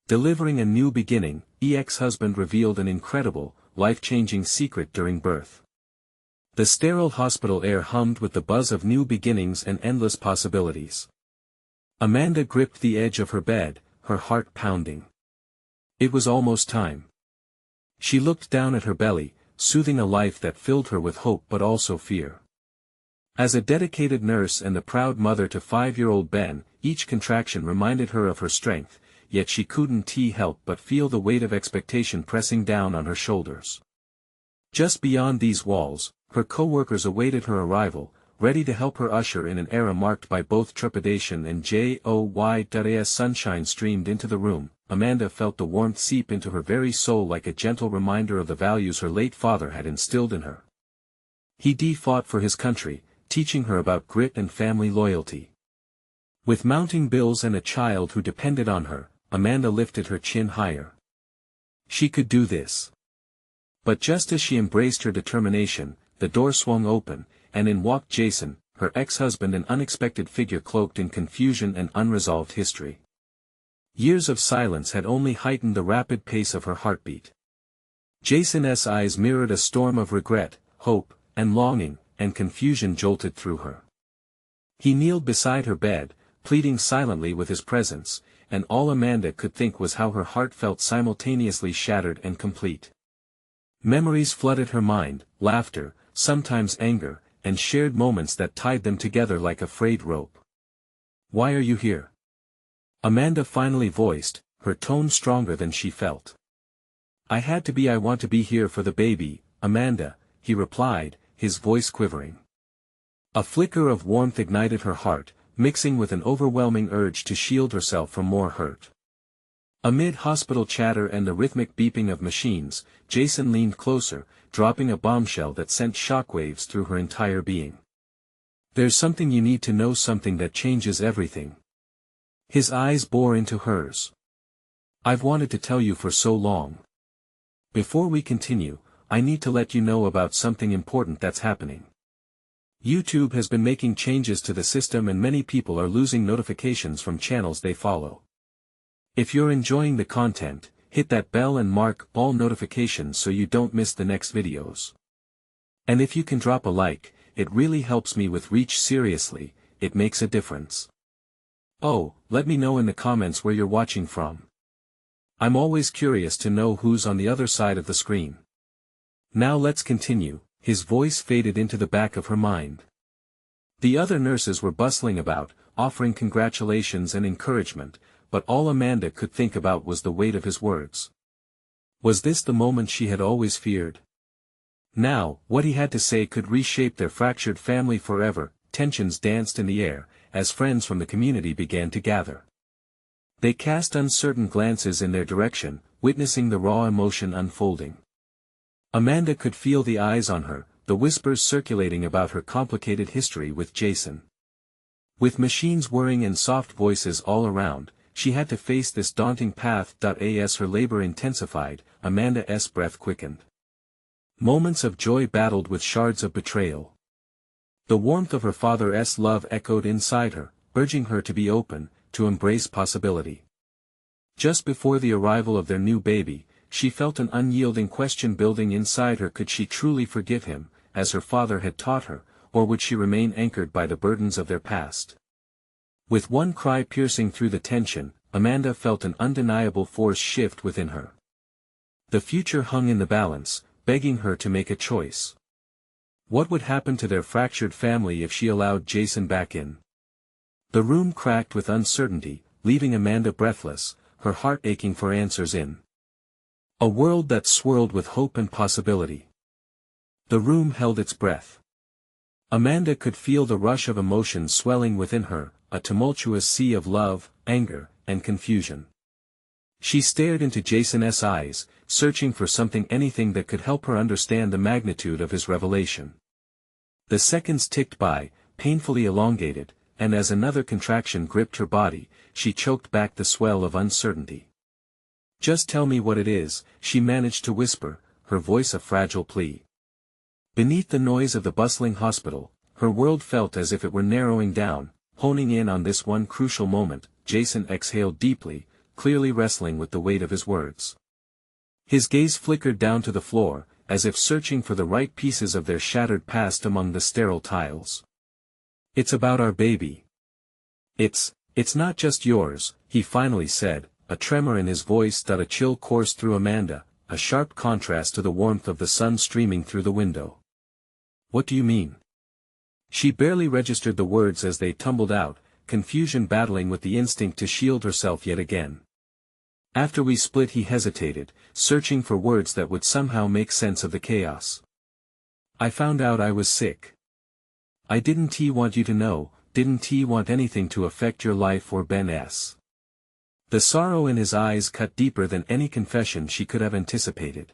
Delivering a new beginning, ex-husband revealed an incredible, life-changing secret during birth. The sterile hospital air hummed with the buzz of new beginnings and endless possibilities. Amanda gripped the edge of her bed, her heart pounding. It was almost time. She looked down at her belly, soothing a life that filled her with hope but also fear. As a dedicated nurse and the proud mother to 5-year-old Ben, each contraction reminded her of her strength, yet she couldn't help but feel the weight of expectation pressing down on her shoulders. Just beyond these walls, her co-workers awaited her arrival, ready to help her usher in an era marked by both trepidation and joy. As sunshine streamed into the room, Amanda felt the warmth seep into her very soul like a gentle reminder of the values her late father had instilled in her. He fought for his country, teaching her about grit and family loyalty. With mounting bills and a child who depended on her, Amanda lifted her chin higher. She could do this. But just as she embraced her determination, the door swung open, and in walked Jason, her ex-husband, an unexpected figure cloaked in confusion and unresolved history. Years of silence had only heightened the rapid pace of her heartbeat. Jason's eyes mirrored a storm of regret, hope, and longing, and confusion jolted through her. He kneeled beside her bed, pleading silently with his presence, and all Amanda could think was how her heart felt simultaneously shattered and complete. Memories flooded her mind, laughter, sometimes anger, and shared moments that tied them together like a frayed rope. "Why are you here?" Amanda finally voiced, her tone stronger than she felt. "I want to be here for the baby, Amanda," he replied, his voice quivering. A flicker of warmth ignited her heart, mixing with an overwhelming urge to shield herself from more hurt. Amid hospital chatter and the rhythmic beeping of machines, Jason leaned closer, dropping a bombshell that sent shockwaves through her entire being. "There's something you need to know, something that changes everything." His eyes bore into hers. "I've wanted to tell you for so long. Before we continue, I need to let you know about something important that's happening. YouTube has been making changes to the system and many people are losing notifications from channels they follow. If you're enjoying the content, hit that bell and mark all notifications so you don't miss the next videos. And if you can drop a like, it really helps me with reach. Seriously, it makes a difference. Oh, let me know in the comments where you're watching from. I'm always curious to know who's on the other side of the screen. Now let's continue." His voice faded into the back of her mind. The other nurses were bustling about, offering congratulations and encouragement, but all Amanda could think about was the weight of his words. Was this the moment she had always feared? Now, what he had to say could reshape their fractured family forever. Tensions danced in the air, as friends from the community began to gather. They cast uncertain glances in their direction, witnessing the raw emotion unfolding. Amanda could feel the eyes on her, the whispers circulating about her complicated history with Jason. With machines whirring and soft voices all around, she had to face this daunting path. As her labor intensified, Amanda's breath quickened. Moments of joy battled with shards of betrayal. The warmth of her father's love echoed inside her, urging her to be open, to embrace possibility. Just before the arrival of their new baby, she felt an unyielding question building inside her. Could she truly forgive him, as her father had taught her, or would she remain anchored by the burdens of their past? With one cry piercing through the tension, Amanda felt an undeniable force shift within her. The future hung in the balance, begging her to make a choice. What would happen to their fractured family if she allowed Jason back in? The room cracked with uncertainty, leaving Amanda breathless, her heart aching for answers in a world that swirled with hope and possibility. The room held its breath. Amanda could feel the rush of emotion swelling within her, a tumultuous sea of love, anger, and confusion. She stared into Jason's eyes, searching for anything that could help her understand the magnitude of his revelation. The seconds ticked by, painfully elongated, and as another contraction gripped her body, she choked back the swell of uncertainty. "Just tell me what it is," she managed to whisper, her voice a fragile plea. Beneath the noise of the bustling hospital, her world felt as if it were narrowing down, honing in on this one crucial moment. Jason exhaled deeply, clearly wrestling with the weight of his words. His gaze flickered down to the floor, as if searching for the right pieces of their shattered past among the sterile tiles. "It's about our baby. It's not just yours," he finally said, a tremor in his voice that a chill coursed through Amanda, a sharp contrast to the warmth of the sun streaming through the window. "What do you mean?" She barely registered the words as they tumbled out, confusion battling with the instinct to shield herself yet again. "After we split," he hesitated, searching for words that would somehow make sense of the chaos. "I found out I was sick. I didn't want you to know, didn't want anything to affect your life or Ben's." The sorrow in his eyes cut deeper than any confession she could have anticipated.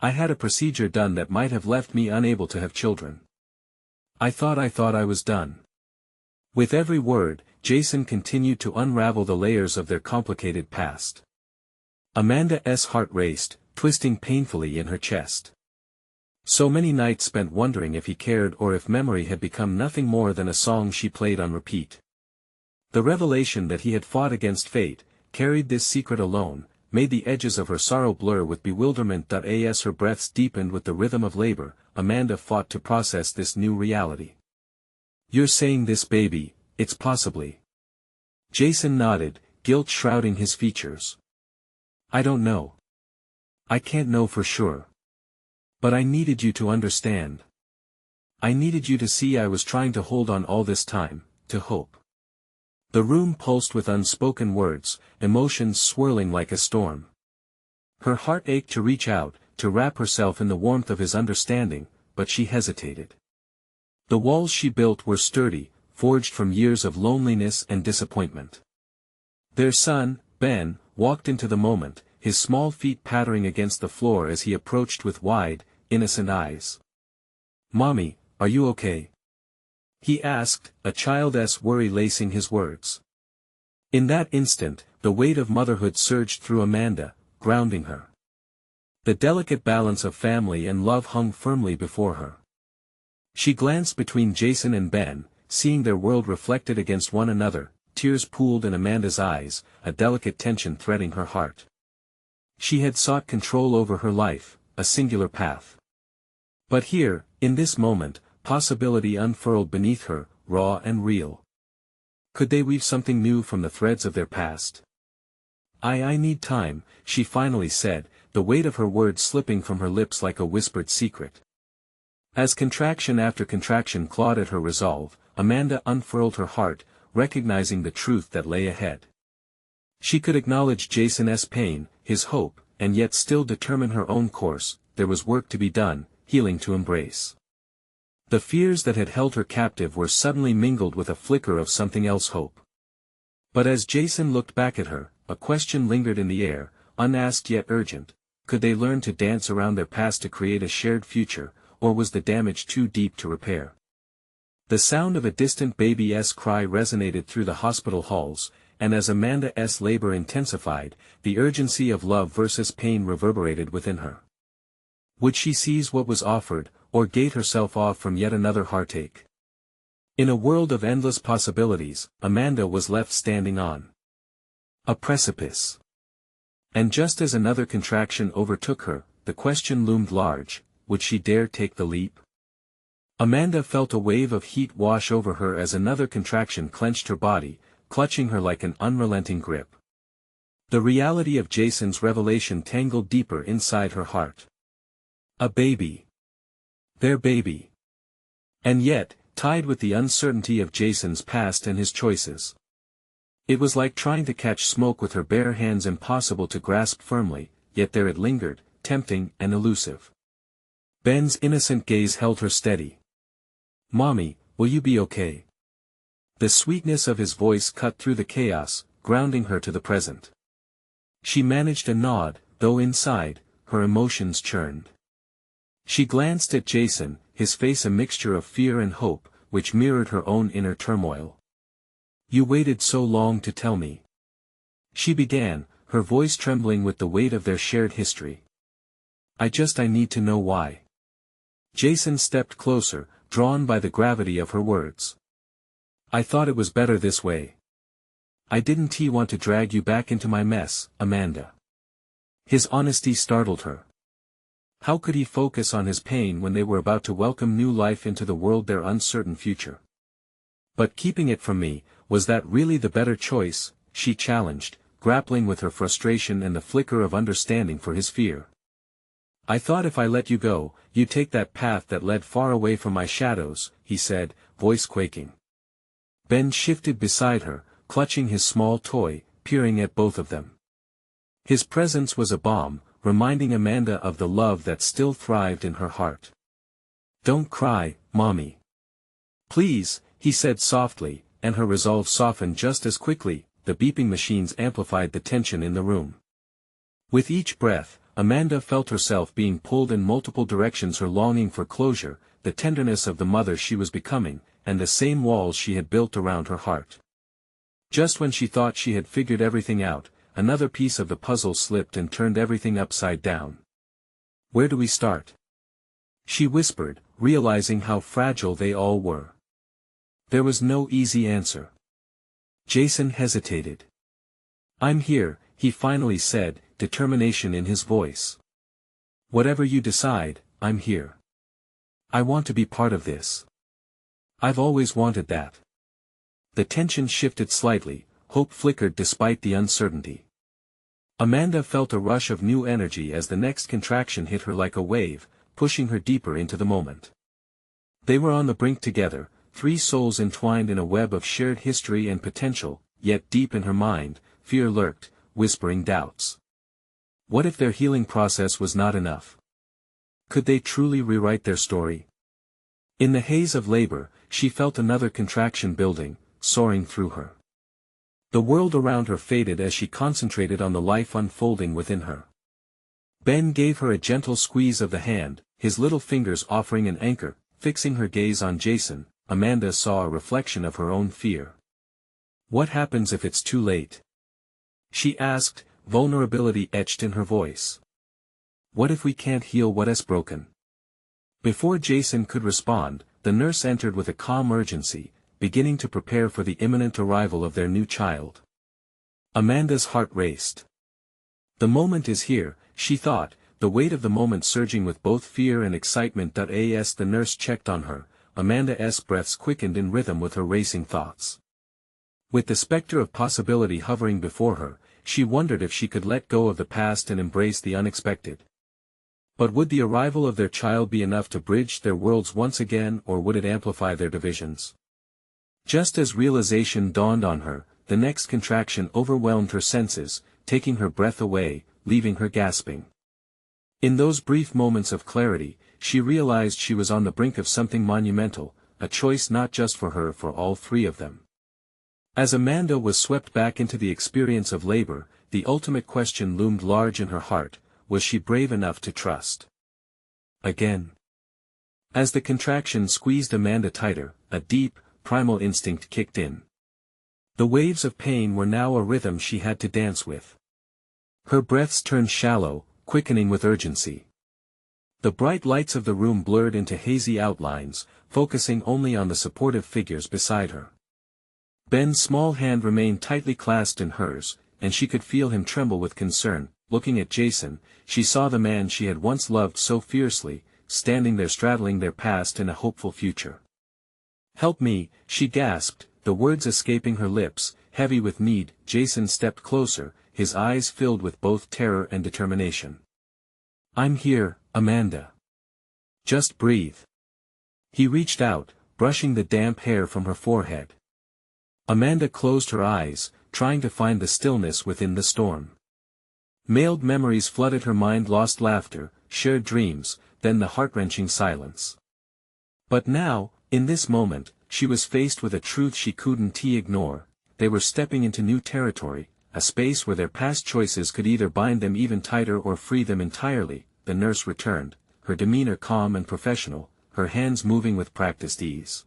"I had a procedure done that might have left me unable to have children. I thought I was done." With every word, Jason continued to unravel the layers of their complicated past. Amanda's heart raced, twisting painfully in her chest. So many nights spent wondering if he cared or if memory had become nothing more than a song she played on repeat. The revelation that he had fought against fate, carried this secret alone, made the edges of her sorrow blur with bewilderment. As her breaths deepened with the rhythm of labor, Amanda fought to process this new reality. "You're saying this baby, it's possibly..." Jason nodded, guilt shrouding his features. "I don't know. I can't know for sure. But I needed you to understand. I needed you to see I was trying to hold on all this time, to hope." The room pulsed with unspoken words, emotions swirling like a storm. Her heart ached to reach out, to wrap herself in the warmth of his understanding, but she hesitated. The walls she built were sturdy, forged from years of loneliness and disappointment. Their son, Ben, walked into the moment, his small feet pattering against the floor as he approached with wide, innocent eyes. "Mommy, are you okay?" he asked, a child's worry lacing his words. In that instant, the weight of motherhood surged through Amanda, grounding her. The delicate balance of family and love hung firmly before her. She glanced between Jason and Ben, seeing their world reflected against one another, tears pooled in Amanda's eyes, a delicate tension threading her heart. She had sought control over her life, a singular path. But here, in this moment, possibility unfurled beneath her, raw and real. Could they weave something new from the threads of their past? I need time," she finally said, the weight of her words slipping from her lips like a whispered secret. As contraction after contraction clawed at her resolve, Amanda unfurled her heart, recognizing the truth that lay ahead. She could acknowledge Jason's pain, his hope, and yet still determine her own course. There was work to be done, healing to embrace. The fears that had held her captive were suddenly mingled with a flicker of something else, hope. But as Jason looked back at her, a question lingered in the air, unasked yet urgent. Could they learn to dance around their past to create a shared future, or was the damage too deep to repair? The sound of a distant baby's cry resonated through the hospital halls, and as Amanda's labor intensified, the urgency of love versus pain reverberated within her. Would she seize what was offered, or gate herself off from yet another heartache? In a world of endless possibilities, Amanda was left standing on a precipice. And just as another contraction overtook her, the question loomed large: would she dare take the leap? Amanda felt a wave of heat wash over her as another contraction clenched her body, clutching her like an unrelenting grip. The reality of Jason's revelation tangled deeper inside her heart. A baby. Their baby. And yet, tied with the uncertainty of Jason's past and his choices. It was like trying to catch smoke with her bare hands, impossible to grasp firmly, yet there it lingered, tempting and elusive. Ben's innocent gaze held her steady. "Mommy, will you be okay?" The sweetness of his voice cut through the chaos, grounding her to the present. She managed a nod, though inside, her emotions churned. She glanced at Jason, his face a mixture of fear and hope, which mirrored her own inner turmoil. "You waited so long to tell me," she began, her voice trembling with the weight of their shared history. I need to know why." Jason stepped closer, drawn by the gravity of her words. "I thought it was better this way. I didn't want to drag you back into my mess, Amanda. His honesty startled her. How could he focus on his pain when they were about to welcome new life into the world, their uncertain future? But keeping it from me, was that really the better choice? She challenged, grappling with her frustration and the flicker of understanding for his fear. I thought if I let you go, you'd take that path that led far away from my shadows, he said, voice quaking. Ben shifted beside her, clutching his small toy, peering at both of them. His presence was a balm, reminding Amanda of the love that still thrived in her heart. Don't cry, Mommy. Please, he said softly, and her resolve softened just as quickly. The beeping machines amplified the tension in the room. With each breath, Amanda felt herself being pulled in multiple directions, her longing for closure, the tenderness of the mother she was becoming, and the same walls she had built around her heart. Just when she thought she had figured everything out, another piece of the puzzle slipped and turned everything upside down. Where do we start? She whispered, realizing how fragile they all were. There was no easy answer. Jason hesitated. I'm here, he finally said, determination in his voice. Whatever you decide, I'm here. I want to be part of this. I've always wanted that. The tension shifted slightly, hope flickered despite the uncertainty. Amanda felt a rush of new energy as the next contraction hit her like a wave, pushing her deeper into the moment. They were on the brink together, three souls entwined in a web of shared history and potential, yet deep in her mind, fear lurked, whispering doubts. What if their healing process was not enough? Could they truly rewrite their story? In the haze of labor, she felt another contraction building, soaring through her. The world around her faded as she concentrated on the life unfolding within her. Ben gave her a gentle squeeze of the hand, his little fingers offering an anchor. Fixing her gaze on Jason, Amanda saw a reflection of her own fear. What happens if it's too late? She asked, vulnerability etched in her voice. What if we can't heal what has broken? Before Jason could respond, the nurse entered with a calm urgency, beginning to prepare for the imminent arrival of their new child. Amanda's heart raced. The moment is here, she thought, the weight of the moment surging with both fear and excitement. As the nurse checked on her, Amanda's breaths quickened in rhythm with her racing thoughts. With the specter of possibility hovering before her, she wondered if she could let go of the past and embrace the unexpected. But would the arrival of their child be enough to bridge their worlds once again, or would it amplify their divisions? Just as realization dawned on her, the next contraction overwhelmed her senses, taking her breath away, leaving her gasping. In those brief moments of clarity, she realized she was on the brink of something monumental, a choice not just for her, for all three of them. As Amanda was swept back into the experience of labor, the ultimate question loomed large in her heart: was she brave enough to trust again? As the contraction squeezed Amanda tighter, a deep, primal instinct kicked in. The waves of pain were now a rhythm she had to dance with. Her breaths turned shallow, quickening with urgency. The bright lights of the room blurred into hazy outlines, focusing only on the supportive figures beside her. Ben's small hand remained tightly clasped in hers, and she could feel him tremble with concern. Looking at Jason, she saw the man she had once loved so fiercely, standing there straddling their past and a hopeful future. "Help me," she gasped, the words escaping her lips, heavy with need. Jason stepped closer, his eyes filled with both terror and determination. "I'm here, Amanda. Just breathe." He reached out, brushing the damp hair from her forehead. Amanda closed her eyes, trying to find the stillness within the storm. Mailed memories flooded her mind, lost laughter, shared dreams, then the heart-wrenching silence. But now, in this moment, she was faced with a truth she couldn't ignore. They were stepping into new territory, a space where their past choices could either bind them even tighter or free them entirely. The nurse returned, her demeanor calm and professional, her hands moving with practiced ease.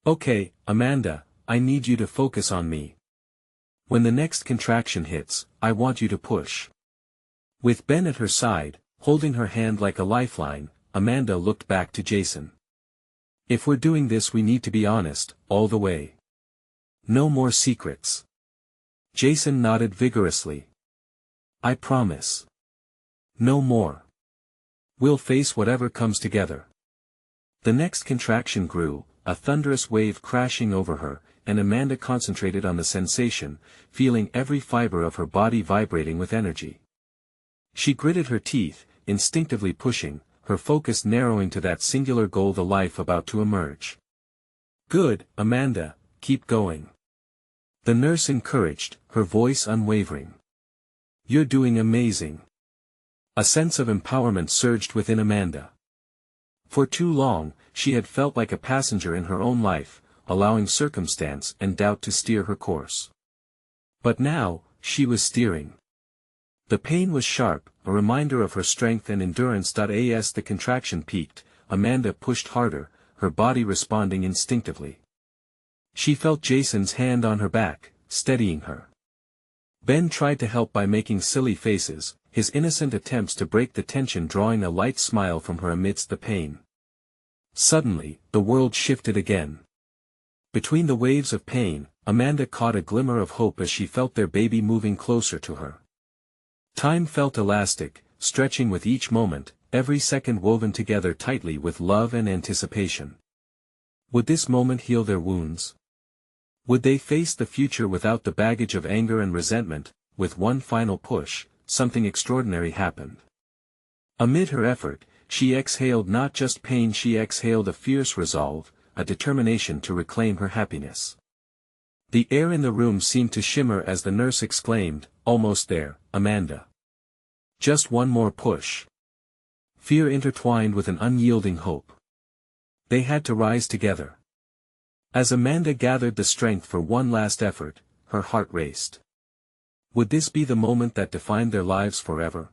"Okay, Amanda, I need you to focus on me. When the next contraction hits, I want you to push." With Ben at her side, holding her hand like a lifeline, Amanda looked back to Jason. "If we're doing this, we need to be honest, all the way. No more secrets. Jason nodded vigorously. I promise. No more. We'll face whatever comes together. The next contraction grew, a thunderous wave crashing over her, and Amanda concentrated on the sensation, feeling every fiber of her body vibrating with energy. She gritted her teeth, instinctively pushing, her focus narrowing to that singular goal, the life about to emerge. Good, Amanda, keep going. The nurse encouraged, her voice unwavering. You're doing amazing. A sense of empowerment surged within Amanda. For too long, she had felt like a passenger in her own life, allowing circumstance and doubt to steer her course. But now, she was steering. The pain was sharp, a reminder of her strength and endurance. As the contraction peaked, Amanda pushed harder, her body responding instinctively. She felt Jason's hand on her back, steadying her. Ben tried to help by making silly faces, his innocent attempts to break the tension drawing a light smile from her amidst the pain. Suddenly, the world shifted again. Between the waves of pain, Amanda caught a glimmer of hope as she felt their baby moving closer to her. Time felt elastic, stretching with each moment, every second woven together tightly with love and anticipation. Would this moment heal their wounds? Would they face the future without the baggage of anger and resentment? With one final push, something extraordinary happened. Amid her effort, she exhaled not just pain, she exhaled a fierce resolve, a determination to reclaim her happiness. The air in the room seemed to shimmer as the nurse exclaimed, almost there, Amanda. Just one more push. Fear intertwined with an unyielding hope. They had to rise together. As Amanda gathered the strength for one last effort, her heart raced. Would this be the moment that defined their lives forever?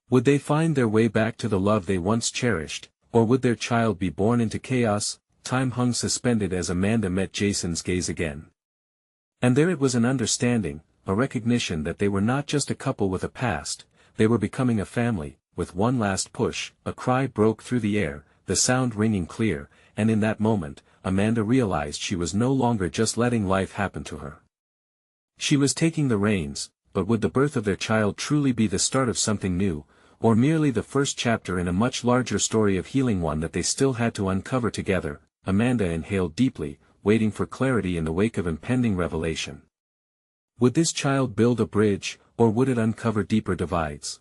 Would they find their way back to the love they once cherished, or would their child be born into chaos? Time hung suspended as Amanda met Jason's gaze again. And there it was, an understanding, a recognition that they were not just a couple with a past, they were becoming a family. With one last push, a cry broke through the air, the sound ringing clear, and in that moment, Amanda realized she was no longer just letting life happen to her. She was taking the reins, but would the birth of their child truly be the start of something new, or merely the first chapter in a much larger story of healing, one that they still had to uncover together? Amanda inhaled deeply, waiting for clarity in the wake of impending revelation. Would this child build a bridge, or would it uncover deeper divides?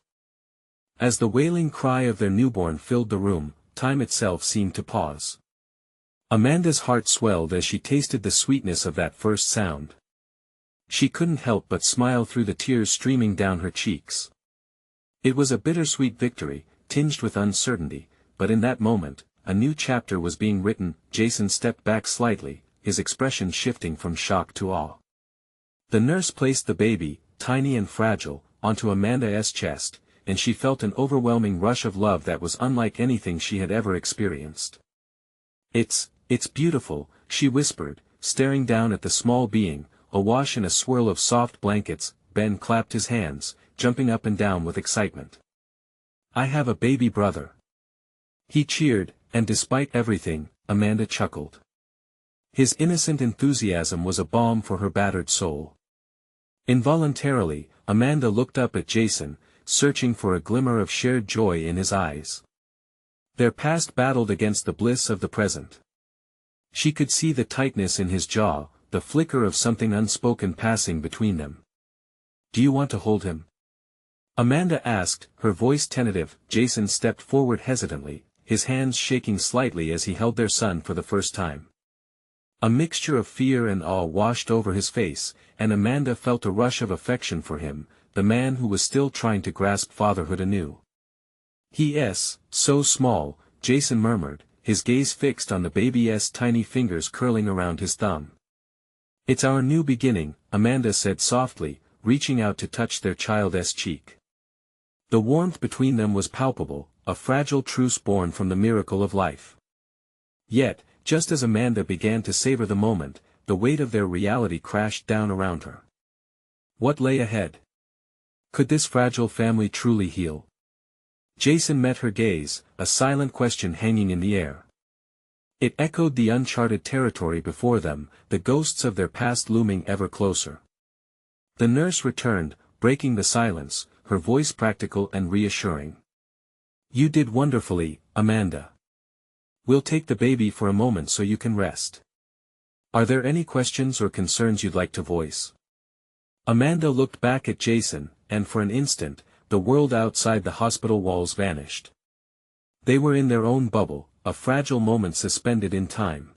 As the wailing cry of their newborn filled the room, time itself seemed to pause. Amanda's heart swelled as she tasted the sweetness of that first sound. She couldn't help but smile through the tears streaming down her cheeks. It was a bittersweet victory, tinged with uncertainty, but in that moment, a new chapter was being written. Jason stepped back slightly, his expression shifting from shock to awe. The nurse placed the baby, tiny and fragile, onto Amanda's chest, and she felt an overwhelming rush of love that was unlike anything she had ever experienced. It's beautiful," she whispered, staring down at the small being, awash in a swirl of soft blankets. Ben clapped his hands, jumping up and down with excitement. "I have a baby brother." He cheered, and despite everything, Amanda chuckled. His innocent enthusiasm was a balm for her battered soul. Involuntarily, Amanda looked up at Jason, searching for a glimmer of shared joy in his eyes. Their past battled against the bliss of the present. She could see the tightness in his jaw, the flicker of something unspoken passing between them. "Do you want to hold him?" Amanda asked, her voice tentative. Jason stepped forward hesitantly, his hands shaking slightly as he held their son for the first time. A mixture of fear and awe washed over his face, and Amanda felt a rush of affection for him, the man who was still trying to grasp fatherhood anew. "He is so small," Jason murmured, his gaze fixed on the baby's tiny fingers curling around his thumb. "It's our new beginning," Amanda said softly, reaching out to touch their child's cheek. The warmth between them was palpable, a fragile truce born from the miracle of life. Yet, just as Amanda began to savor the moment, the weight of their reality crashed down around her. What lay ahead? Could this fragile family truly heal? Jason met her gaze, a silent question hanging in the air. It echoed the uncharted territory before them, the ghosts of their past looming ever closer. The nurse returned, breaking the silence, her voice practical and reassuring. You did wonderfully, Amanda. We'll take the baby for a moment so you can rest. Are there any questions or concerns you'd like to voice? Amanda looked back at Jason, and for an instant, the world outside the hospital walls vanished. They were in their own bubble, a fragile moment suspended in time.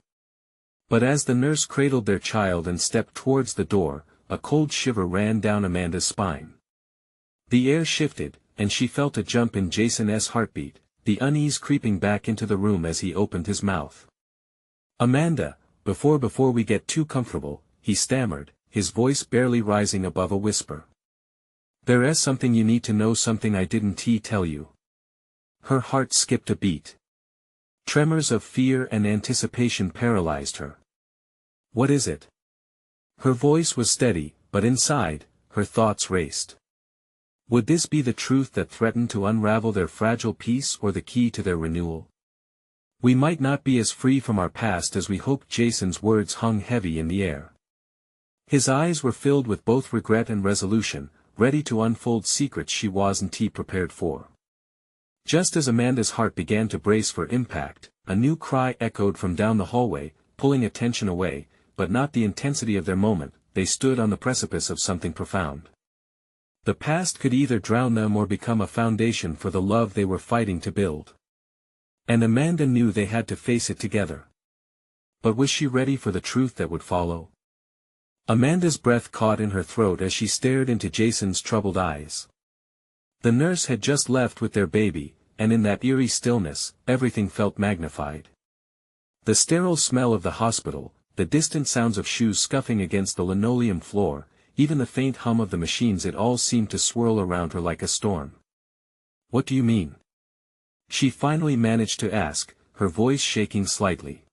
But as the nurse cradled their child and stepped towards the door, a cold shiver ran down Amanda's spine. The air shifted, and she felt a jump in Jason's heartbeat, the unease creeping back into the room as he opened his mouth. Amanda, before we get too comfortable, he stammered, his voice barely rising above a whisper. There is something you need to know, something I didn't tell you. Her heart skipped a beat. Tremors of fear and anticipation paralyzed her. What is it? Her voice was steady, but inside, her thoughts raced. Would this be the truth that threatened to unravel their fragile peace, or the key to their renewal? We might not be as free from our past as we hoped. Jason's words hung heavy in the air. His eyes were filled with both regret and resolution, ready to unfold secrets she wasn't prepared for. Just as Amanda's heart began to brace for impact, a new cry echoed from down the hallway, pulling attention away, but not the intensity of their moment. They stood on the precipice of something profound. The past could either drown them or become a foundation for the love they were fighting to build. And Amanda knew they had to face it together. But was she ready for the truth that would follow? Amanda's breath caught in her throat as she stared into Jason's troubled eyes. The nurse had just left with their baby, and in that eerie stillness, everything felt magnified. The sterile smell of the hospital, the distant sounds of shoes scuffing against the linoleum floor, even the faint hum of the machines, it all seemed to swirl around her like a storm. What do you mean? She finally managed to ask, her voice shaking slightly.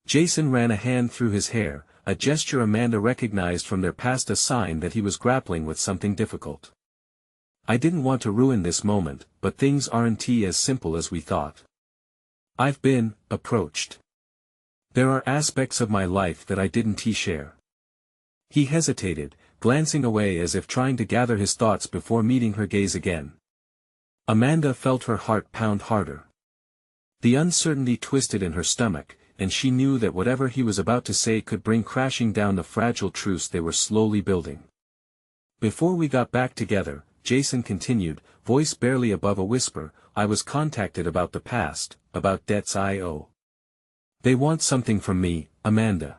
Jason ran a hand through his hair, a gesture Amanda recognized from their past, a sign that he was grappling with something difficult. I didn't want to ruin this moment, but things aren't as simple as we thought. I've been approached. There are aspects of my life that I didn't share. He hesitated, glancing away as if trying to gather his thoughts before meeting her gaze again. Amanda felt her heart pound harder. The uncertainty twisted in her stomach, and she knew that whatever he was about to say could bring crashing down the fragile truce they were slowly building. Before we got back together, Jason continued, voice barely above a whisper, I was contacted about the past, about debts I owe. They want something from me, Amanda.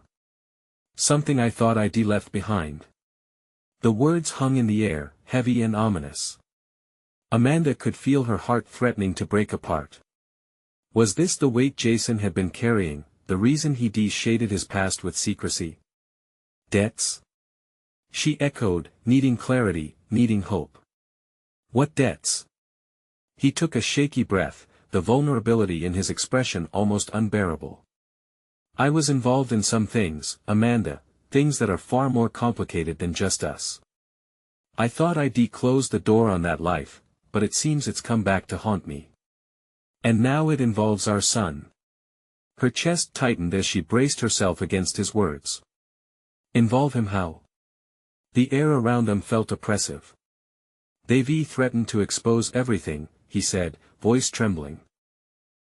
Something I thought I'd left behind. The words hung in the air, heavy and ominous. Amanda could feel her heart threatening to break apart. Was this the weight Jason had been carrying, the reason he shaded his past with secrecy? Debts? She echoed, needing clarity, needing hope. What debts? He took a shaky breath, the vulnerability in his expression almost unbearable. I was involved in some things, Amanda, things that are far more complicated than just us. I thought I'd closed the door on that life, but it seems it's come back to haunt me. And now it involves our son. Her chest tightened as she braced herself against his words. Involve him how? The air around them felt oppressive. They've threatened to expose everything, he said, voice trembling.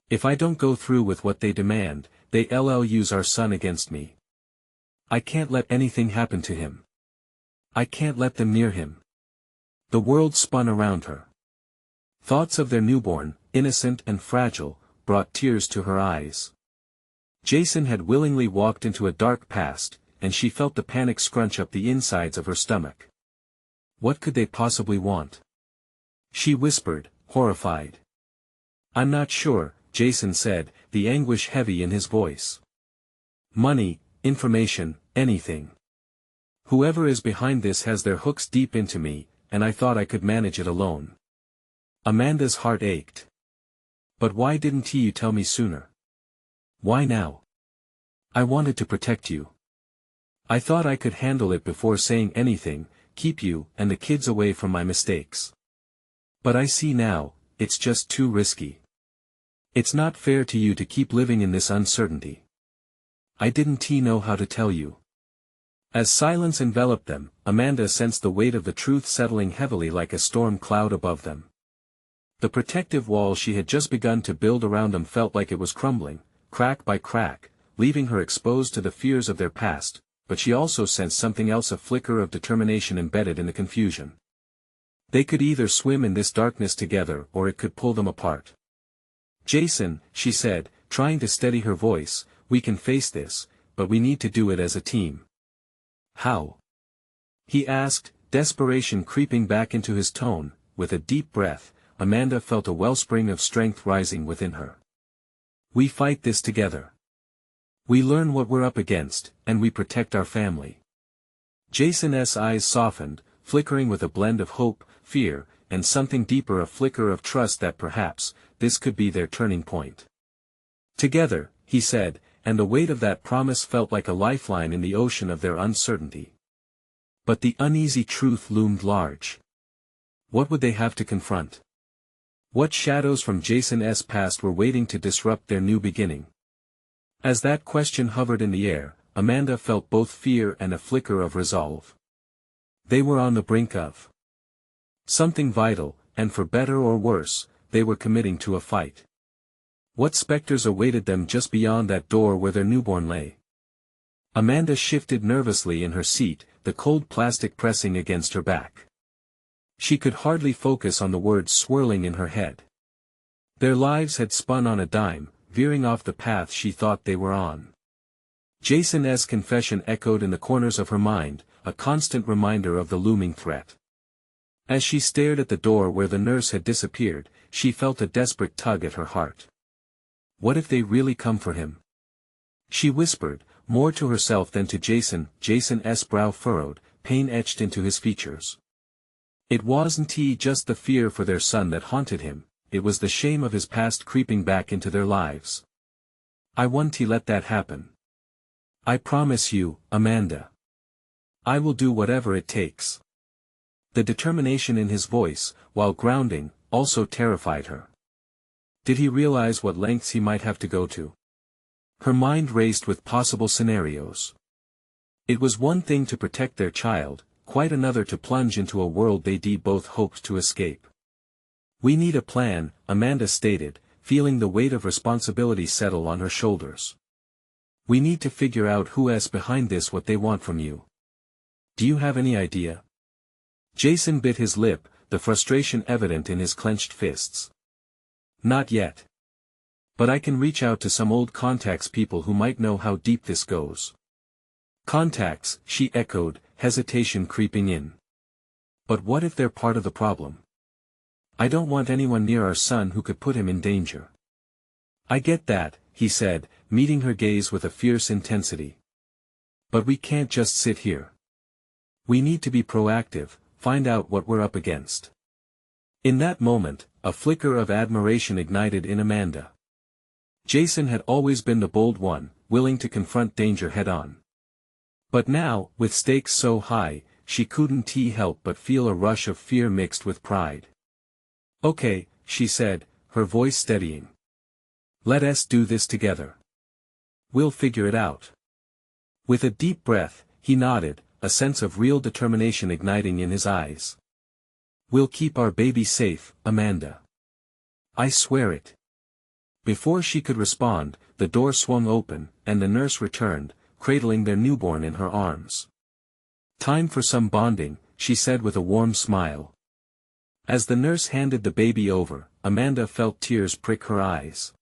If I don't go through with what they demand, they'll use our son against me. I can't let anything happen to him. I can't let them near him. The world spun around her. Thoughts of their newborn, innocent and fragile, brought tears to her eyes. Jason had willingly walked into a dark past, and she felt the panic scrunch up the insides of her stomach. What could they possibly want? She whispered, horrified. I'm not sure, Jason said, the anguish heavy in his voice. Money, information, anything. Whoever is behind this has their hooks deep into me, and I thought I could manage it alone. Amanda's heart ached. But why didn't you tell me sooner? Why now? I wanted to protect you. I thought I could handle it before saying anything, keep you and the kids away from my mistakes. But I see now, it's just too risky. It's not fair to you to keep living in this uncertainty. I didn't know how to tell you. As silence enveloped them, Amanda sensed the weight of the truth settling heavily like a storm cloud above them. The protective wall she had just begun to build around them felt like it was crumbling, crack by crack, leaving her exposed to the fears of their past, but she also sensed something else, a flicker of determination embedded in the confusion. They could either swim in this darkness together or it could pull them apart. "Jason," she said, trying to steady her voice, "we can face this, but we need to do it as a team." "How?" he asked, desperation creeping back into his tone. With a deep breath, Amanda felt a wellspring of strength rising within her. "We fight this together. We learn what we're up against, and we protect our family." Jason's eyes softened, flickering with a blend of hope, fear, and something deeper, a flicker of trust that perhaps this could be their turning point. "Together," he said, and the weight of that promise felt like a lifeline in the ocean of their uncertainty. But the uneasy truth loomed large. What would they have to confront? What shadows from Jason's past were waiting to disrupt their new beginning? As that question hovered in the air, Amanda felt both fear and a flicker of resolve. They were on the brink of something vital, and for better or worse, they were committing to a fight. What specters awaited them just beyond that door where their newborn lay? Amanda shifted nervously in her seat, the cold plastic pressing against her back. She could hardly focus on the words swirling in her head. Their lives had spun on a dime, veering off the path she thought they were on. Jason's confession echoed in the corners of her mind, a constant reminder of the looming threat. As she stared at the door where the nurse had disappeared, she felt a desperate tug at her heart. What if they really come for him? She whispered, more to herself than to Jason. Jason's brow furrowed, pain etched into his features. It wasn't just the fear for their son that haunted him, it was the shame of his past creeping back into their lives. "I won't let that happen. I promise you, Amanda. I will do whatever it takes." The determination in his voice, while grounding, also terrified her. Did he realize what lengths he might have to go to? Her mind raced with possible scenarios. It was one thing to protect their child, quite another to plunge into a world they both hoped to escape. "We need a plan," Amanda stated, feeling the weight of responsibility settle on her shoulders. "We need to figure out who's behind this, what they want from you. Do you have any idea?" Jason bit his lip, the frustration evident in his clenched fists. "Not yet. But I can reach out to some old contacts, people who might know how deep this goes." "Contacts," she echoed, hesitation creeping in. "But what if they're part of the problem? I don't want anyone near our son who could put him in danger." "I get that," he said, meeting her gaze with a fierce intensity. "But we can't just sit here. We need to be proactive, find out what we're up against." In that moment, a flicker of admiration ignited in Amanda. Jason had always been the bold one, willing to confront danger head-on. But now, with stakes so high, she couldn't help but feel a rush of fear mixed with pride. "Okay," she said, her voice steadying. "Let us do this together. We'll figure it out." With a deep breath, he nodded, a sense of real determination igniting in his eyes. "We'll keep our baby safe, Amanda. I swear it." Before she could respond, the door swung open, and the nurse returned, cradling their newborn in her arms. "Time for some bonding," she said with a warm smile. As the nurse handed the baby over, Amanda felt tears prick her eyes.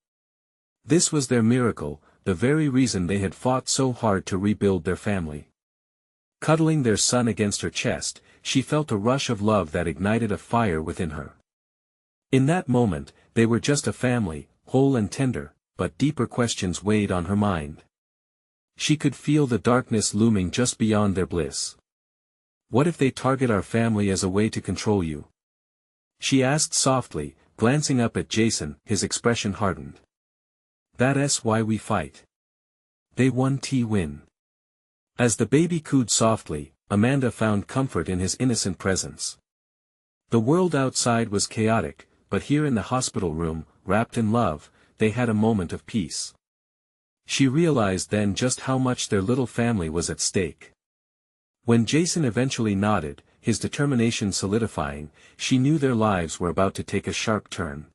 This was their miracle, the very reason they had fought so hard to rebuild their family. Cuddling their son against her chest, she felt a rush of love that ignited a fire within her. In that moment, they were just a family, whole and tender, but deeper questions weighed on her mind. She could feel the darkness looming just beyond their bliss. "What if they target our family as a way to control you?" she asked softly, glancing up at Jason, his expression hardened. "That's why we fight. They win." As the baby cooed softly, Amanda found comfort in his innocent presence. The world outside was chaotic, but here in the hospital room, wrapped in love, they had a moment of peace. She realized then just how much their little family was at stake. When Jason eventually nodded, his determination solidifying, she knew their lives were about to take a sharp turn.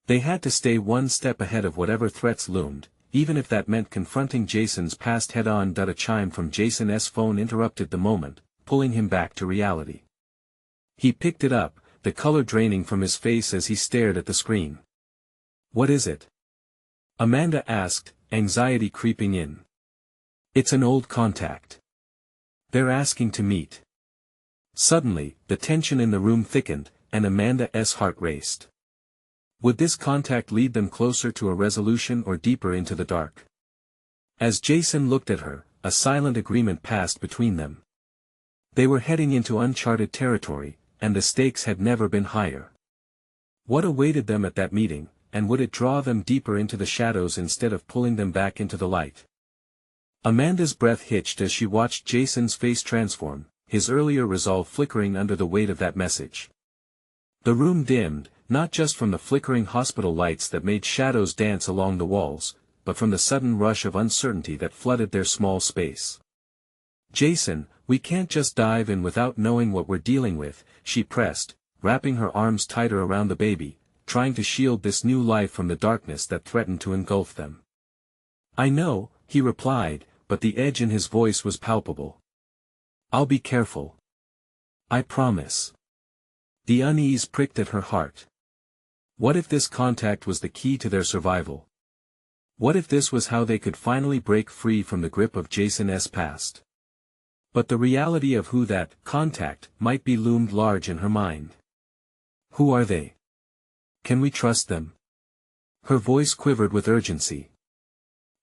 They had to stay one step ahead of whatever threats loomed, even if that meant confronting Jason's past head-on. A chime from Jason's phone interrupted the moment, pulling him back to reality. He picked it up, the color draining from his face as he stared at the screen. "What is it?" Amanda asked, anxiety creeping in. "It's an old contact. They're asking to meet." Suddenly, the tension in the room thickened, and Amanda's heart raced. Would this contact lead them closer to a resolution or deeper into the dark? As Jason looked at her, a silent agreement passed between them. They were heading into uncharted territory, and the stakes had never been higher. What awaited them at that meeting, and would it draw them deeper into the shadows instead of pulling them back into the light? Amanda's breath hitched as she watched Jason's face transform, his earlier resolve flickering under the weight of that message. The room dimmed, not just from the flickering hospital lights that made shadows dance along the walls, but from the sudden rush of uncertainty that flooded their small space. "Jason, we can't just dive in without knowing what we're dealing with," she pressed, wrapping her arms tighter around the baby, trying to shield this new life from the darkness that threatened to engulf them. "I know," he replied, but the edge in his voice was palpable. "I'll be careful. I promise." The unease pricked at her heart. What if this contact was the key to their survival? What if this was how they could finally break free from the grip of Jason's past? But the reality of who that contact might be loomed large in her mind. Who are they? Can we trust them? Her voice quivered with urgency.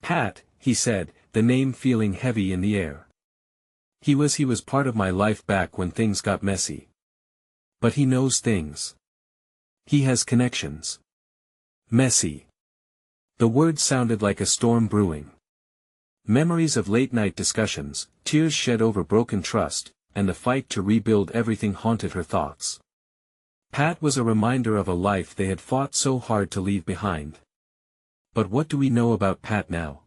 "Pat," he said, the name feeling heavy in the air. He was part of my life back when things got messy. But he knows things. He has connections. Messy. The word sounded like a storm brewing. Memories of late-night discussions, tears shed over broken trust, and the fight to rebuild everything haunted her thoughts. Pat was a reminder of a life they had fought so hard to leave behind. But what do we know about Pat now?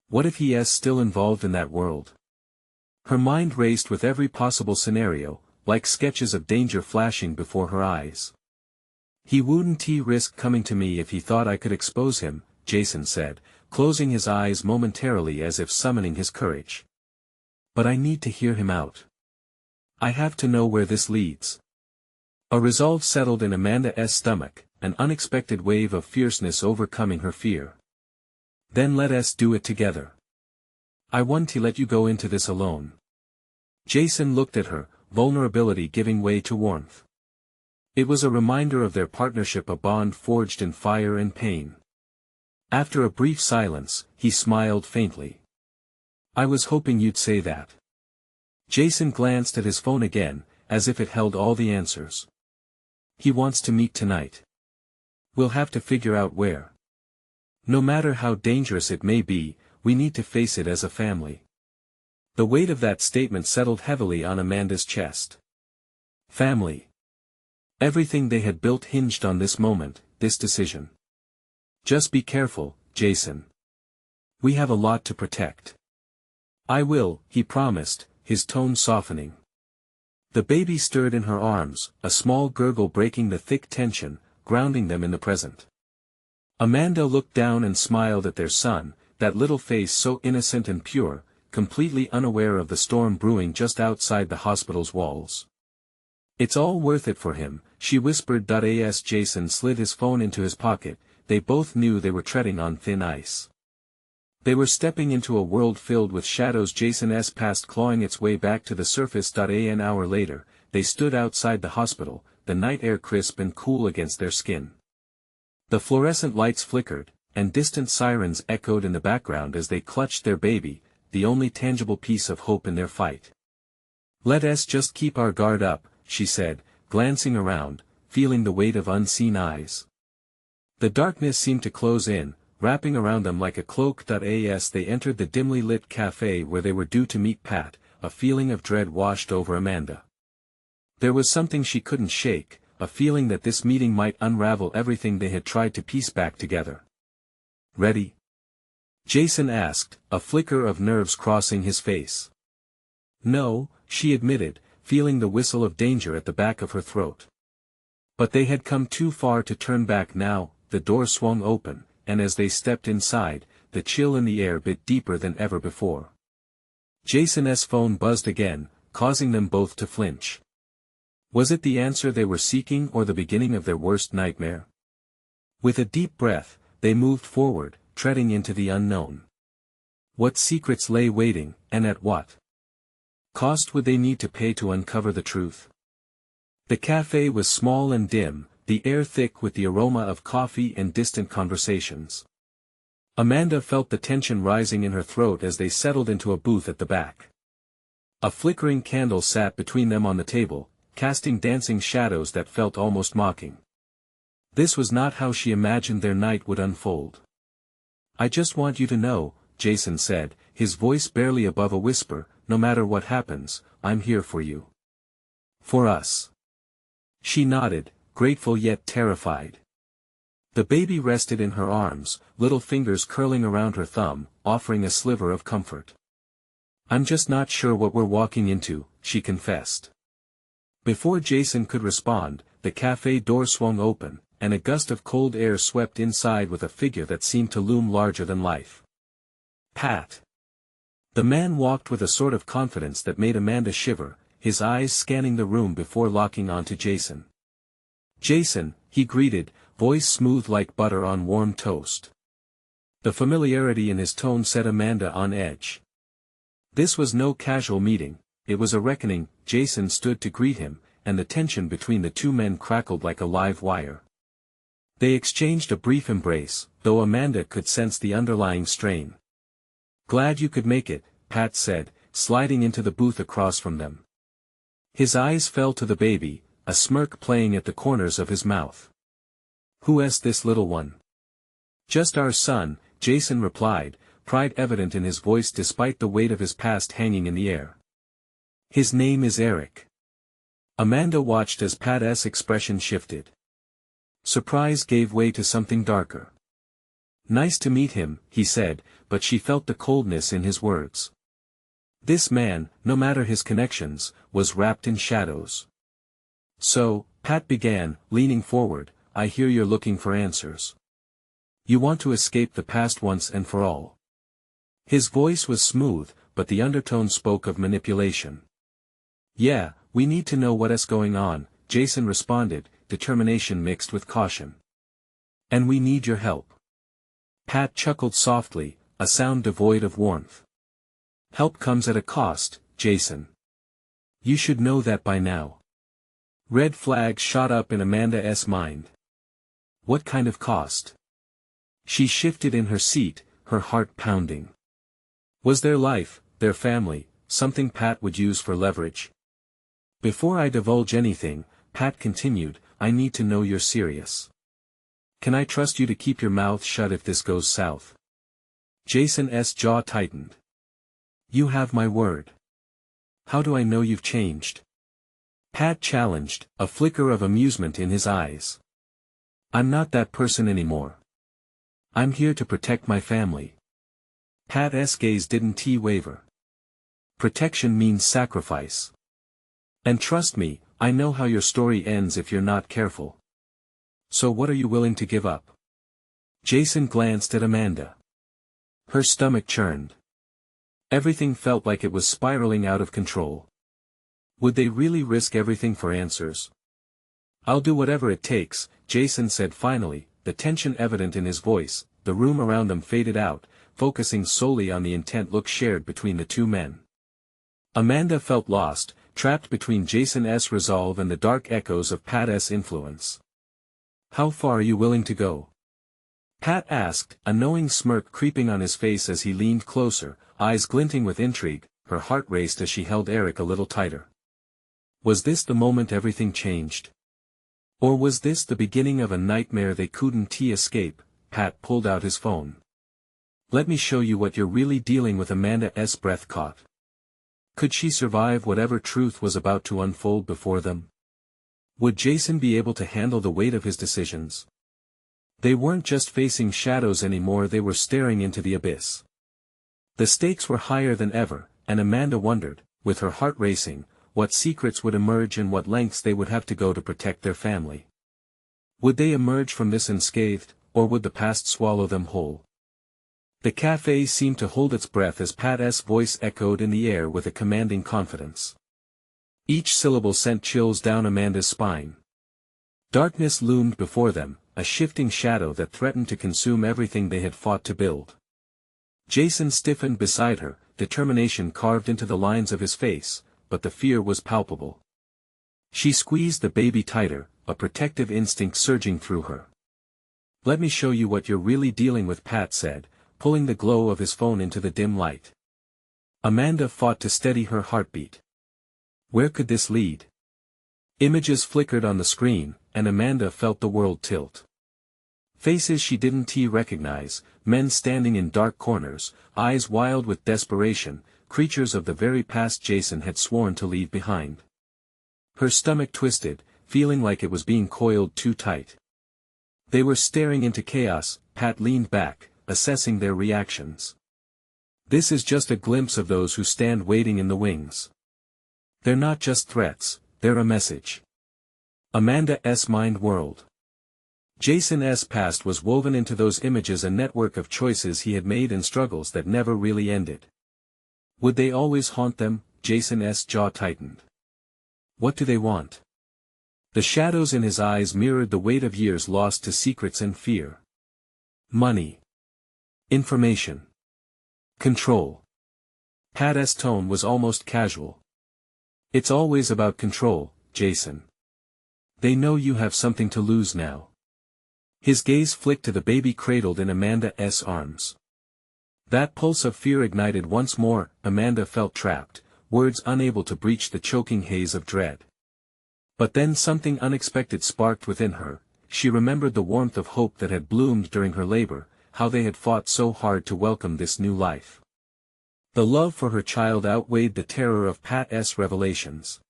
What if he is still involved in that world? Her mind raced with every possible scenario, like sketches of danger flashing before her eyes. "He wouldn't risk coming to me if he thought I could expose him," Jason said, closing his eyes momentarily as if summoning his courage. "But I need to hear him out. I have to know where this leads." A resolve settled in Amanda's stomach, an unexpected wave of fierceness overcoming her fear. "Then let us do it together. I want to let you go into this alone." Jason looked at her, vulnerability giving way to warmth. It was a reminder of their partnership, a bond forged in fire and pain. After a brief silence, he smiled faintly. "I was hoping you'd say that." Jason glanced at his phone again, as if it held all the answers. "He wants to meet tonight. We'll have to figure out where. No matter how dangerous it may be, we need to face it as a family." The weight of that statement settled heavily on Amanda's chest. Family. Everything they had built hinged on this moment, this decision. "Just be careful, Jason. We have a lot to protect." "I will," he promised, his tone softening. The baby stirred in her arms, a small gurgle breaking the thick tension, grounding them in the present. Amanda looked down and smiled at their son, that little face so innocent and pure, completely unaware of the storm brewing just outside the hospital's walls. "It's all worth it for him," she whispered. As Jason slid his phone into his pocket, they both knew they were treading on thin ice. They were stepping into a world filled with shadows. Jason's past clawing its way back to the surface. An hour later, they stood outside the hospital, the night air crisp and cool against their skin. The fluorescent lights flickered, and distant sirens echoed in the background as they clutched their baby, the only tangible piece of hope in their fight. "Let us just keep our guard up," she said, glancing around, feeling the weight of unseen eyes. The darkness seemed to close in, wrapping around them like a cloak. As they entered the dimly lit cafe where they were due to meet Pat, a feeling of dread washed over Amanda. There was something she couldn't shake, a feeling that this meeting might unravel everything they had tried to piece back together. "Ready?" Jason asked, a flicker of nerves crossing his face. No, she admitted, feeling the whistle of danger at the back of her throat. But they had come too far to turn back now. The door swung open, and as they stepped inside, the chill in the air bit deeper than ever before. Jason's phone buzzed again, causing them both to flinch. Was it the answer they were seeking or the beginning of their worst nightmare? With a deep breath, they moved forward, treading into the unknown. What secrets lay waiting, and at what cost would they need to pay to uncover the truth? The cafe was small and dim, the air thick with the aroma of coffee and distant conversations. Amanda felt the tension rising in her throat as they settled into a booth at the back. A flickering candle sat between them on the table, casting dancing shadows that felt almost mocking. This was not how she imagined their night would unfold. "I just want you to know," Jason said, his voice barely above a whisper, "no matter what happens, I'm here for you. For us." She nodded, grateful yet terrified. The baby rested in her arms, little fingers curling around her thumb, offering a sliver of comfort. "I'm just not sure what we're walking into," she confessed. Before Jason could respond, the cafe door swung open, and a gust of cold air swept inside with a figure that seemed to loom larger than life. Pat. The man walked with a sort of confidence that made Amanda shiver, his eyes scanning the room before locking onto Jason. "Jason," he greeted, voice smooth like butter on warm toast. The familiarity in his tone set Amanda on edge. This was no casual meeting, it was a reckoning. Jason stood to greet him, and the tension between the two men crackled like a live wire. They exchanged a brief embrace, though Amanda could sense the underlying strain. "Glad you could make it," Pat said, sliding into the booth across from them. His eyes fell to the baby, a smirk playing at the corners of his mouth. "Who's this little one?" "Just our son," Jason replied, pride evident in his voice despite the weight of his past hanging in the air. "His name is Eric." Amanda watched as Pat's expression shifted. Surprise gave way to something darker. "Nice to meet him," he said, but she felt the coldness in his words. This man, no matter his connections, was wrapped in shadows. "So," Pat began, leaning forward, "I hear you're looking for answers. You want to escape the past once and for all." His voice was smooth, but the undertone spoke of manipulation. "Yeah, we need to know what's going on," Jason responded, determination mixed with caution. "And we need your help." Pat chuckled softly, a sound devoid of warmth. "Help comes at a cost, Jason. You should know that by now." Red flags shot up in Amanda's mind. What kind of cost? She shifted in her seat, her heart pounding. Was their life, their family, something Pat would use for leverage? "Before I divulge anything," Pat continued, "I need to know you're serious. Can I trust you to keep your mouth shut if this goes south?" Jason's jaw tightened. "You have my word." "How do I know you've changed?" Pat challenged, a flicker of amusement in his eyes. "I'm not that person anymore. I'm here to protect my family." Pat's gaze didn't waver. "Protection means sacrifice. And trust me, I know how your story ends if you're not careful. So what are you willing to give up?" Jason glanced at Amanda. Her stomach churned. Everything felt like it was spiraling out of control. Would they really risk everything for answers? "I'll do whatever it takes," Jason said finally, the tension evident in his voice. The room around them faded out, focusing solely on the intent look shared between the two men. Amanda felt lost, trapped between Jason's resolve and the dark echoes of Pat's influence. "How far are you willing to go?" Pat asked, a knowing smirk creeping on his face as he leaned closer, eyes glinting with intrigue. Her heart raced as she held Eric a little tighter. Was this the moment everything changed? Or was this the beginning of a nightmare they couldn't escape? Pat pulled out his phone. "Let me show you what you're really dealing with." Amanda's breath caught. Could she survive whatever truth was about to unfold before them? Would Jason be able to handle the weight of his decisions? They weren't just facing shadows anymore, they were staring into the abyss. The stakes were higher than ever, and Amanda wondered, with her heart racing, what secrets would emerge and what lengths they would have to go to protect their family. Would they emerge from this unscathed, or would the past swallow them whole? The cafe seemed to hold its breath as Pat's voice echoed in the air with a commanding confidence. Each syllable sent chills down Amanda's spine. Darkness loomed before them, a shifting shadow that threatened to consume everything they had fought to build. Jason stiffened beside her, determination carved into the lines of his face, but the fear was palpable. She squeezed the baby tighter, a protective instinct surging through her. "Let me show you what you're really dealing with," Pat said, pulling the glow of his phone into the dim light. Amanda fought to steady her heartbeat. Where could this lead? Images flickered on the screen, and Amanda felt the world tilt. Faces she didn't recognize, men standing in dark corners, eyes wild with desperation, creatures of the very past Jason had sworn to leave behind. Her stomach twisted, feeling like it was being coiled too tight. They were staring into chaos. Pat leaned back, assessing their reactions. "This is just a glimpse of those who stand waiting in the wings. They're not just threats, they're a message." Amanda's mind whirled. Jason's past was woven into those images, a network of choices he had made and struggles that never really ended. Would they always haunt them? Jason's jaw tightened. What do they want? The shadows in his eyes mirrored the weight of years lost to secrets and fear. Money. Information. Control. Pat's tone was almost casual. "It's always about control, Jason. They know you have something to lose now." His gaze flicked to the baby cradled in Amanda's arms. That pulse of fear ignited once more. Amanda felt trapped, words unable to breach the choking haze of dread. But then something unexpected sparked within her. She remembered the warmth of hope that had bloomed during her labor, how they had fought so hard to welcome this new life. The love for her child outweighed the terror of Pat's revelations.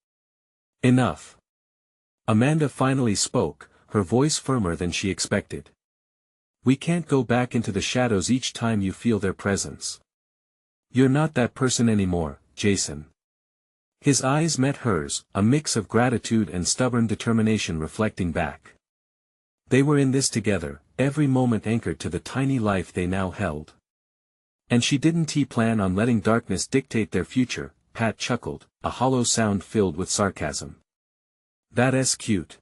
"Enough." Amanda finally spoke, her voice firmer than she expected. "We can't go back into the shadows each time you feel their presence. You're not that person anymore, Jason." His eyes met hers, a mix of gratitude and stubborn determination reflecting back. They were in this together, every moment anchored to the tiny life they now held. "And she didn't plan on letting darkness dictate their future," Pat chuckled, a hollow sound filled with sarcasm. "That's cute.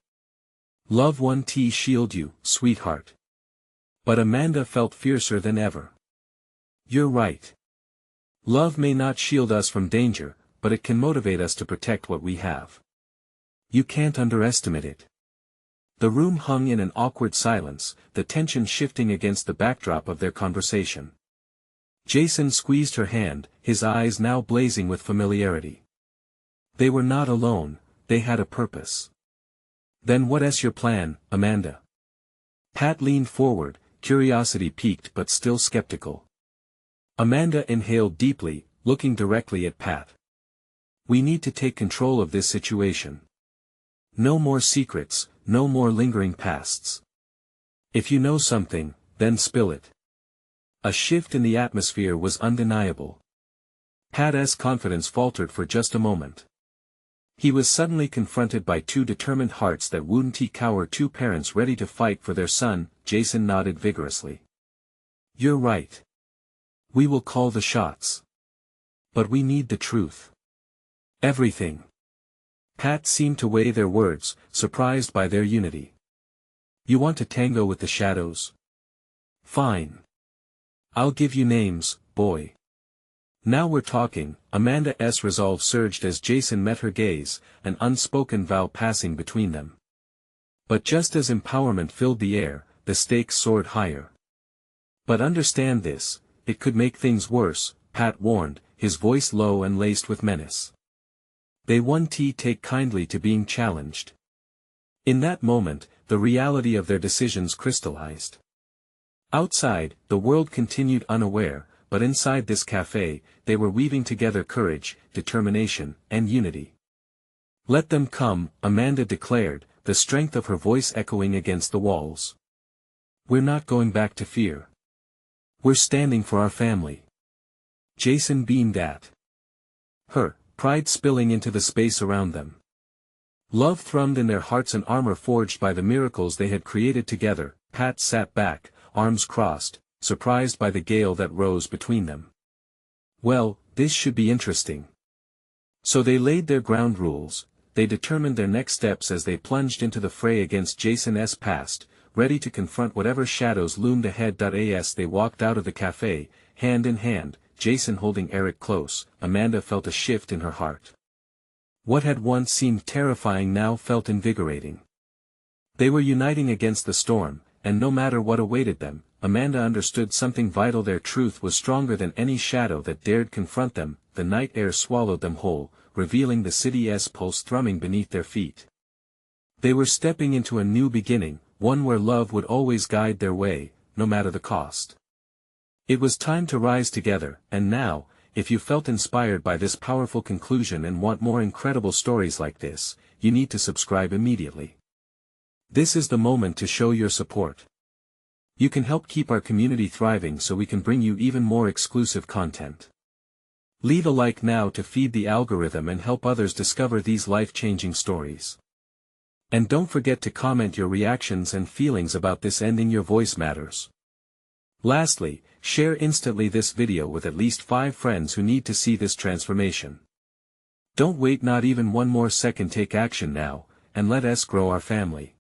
Love won't shield you, sweetheart." But Amanda felt fiercer than ever. "You're right. Love may not shield us from danger, but it can motivate us to protect what we have. You can't underestimate it." The room hung in an awkward silence, the tension shifting against the backdrop of their conversation. Jason squeezed her hand, his eyes now blazing with familiarity. They were not alone, they had a purpose. "Then what's your plan, Amanda?" Pat leaned forward, curiosity piqued but still skeptical. Amanda inhaled deeply, looking directly at Pat. "We need to take control of this situation. No more secrets, no more lingering pasts. If you know something, then spill it." A shift in the atmosphere was undeniable. Pat's confidence faltered for just a moment. He was suddenly confronted by two determined hearts that wouldn't cower, two parents ready to fight for their son. Jason nodded vigorously. "You're right. We will call the shots. But we need the truth. Everything." Pat seemed to weigh their words, surprised by their unity. "You want to tango with the shadows? Fine. I'll give you names, boy." "Now we're talking." Amanda's resolve surged as Jason met her gaze, an unspoken vow passing between them. But just as empowerment filled the air, the stakes soared higher. "But understand this, it could make things worse," Pat warned, his voice low and laced with menace. They won't take kindly to being challenged. In that moment, the reality of their decisions crystallized. Outside, the world continued unaware, but inside this cafe, they were weaving together courage, determination, and unity. "Let them come," Amanda declared, the strength of her voice echoing against the walls. "We're not going back to fear. We're standing for our family." Jason beamed at her, pride spilling into the space around them. Love thrummed in their hearts, and armor forged by the miracles they had created together. Pat sat back, arms crossed, surprised by the gale that rose between them. Well, this should be interesting. So they laid their ground rules, they determined their next steps as they plunged into the fray against Jason's past, ready to confront whatever shadows loomed ahead. As they walked out of the cafe, hand in hand, Jason holding Eric close, Amanda felt a shift in her heart. What had once seemed terrifying now felt invigorating. They were uniting against the storm, and no matter what awaited them, Amanda understood something vital: their truth was stronger than any shadow that dared confront them. The night air swallowed them whole, revealing the city's pulse thrumming beneath their feet. They were stepping into a new beginning, one where love would always guide their way, no matter the cost. It was time to rise together, and now, if you felt inspired by this powerful conclusion and want more incredible stories like this, you need to subscribe immediately. This is the moment to show your support. You can help keep our community thriving so we can bring you even more exclusive content. Leave a like now to feed the algorithm and help others discover these life-changing stories. And don't forget to comment your reactions and feelings about this ending. Your voice matters. Lastly, share instantly this video with at least 5 friends who need to see this transformation. Don't wait not even one more second. Take action now, and let us grow our family.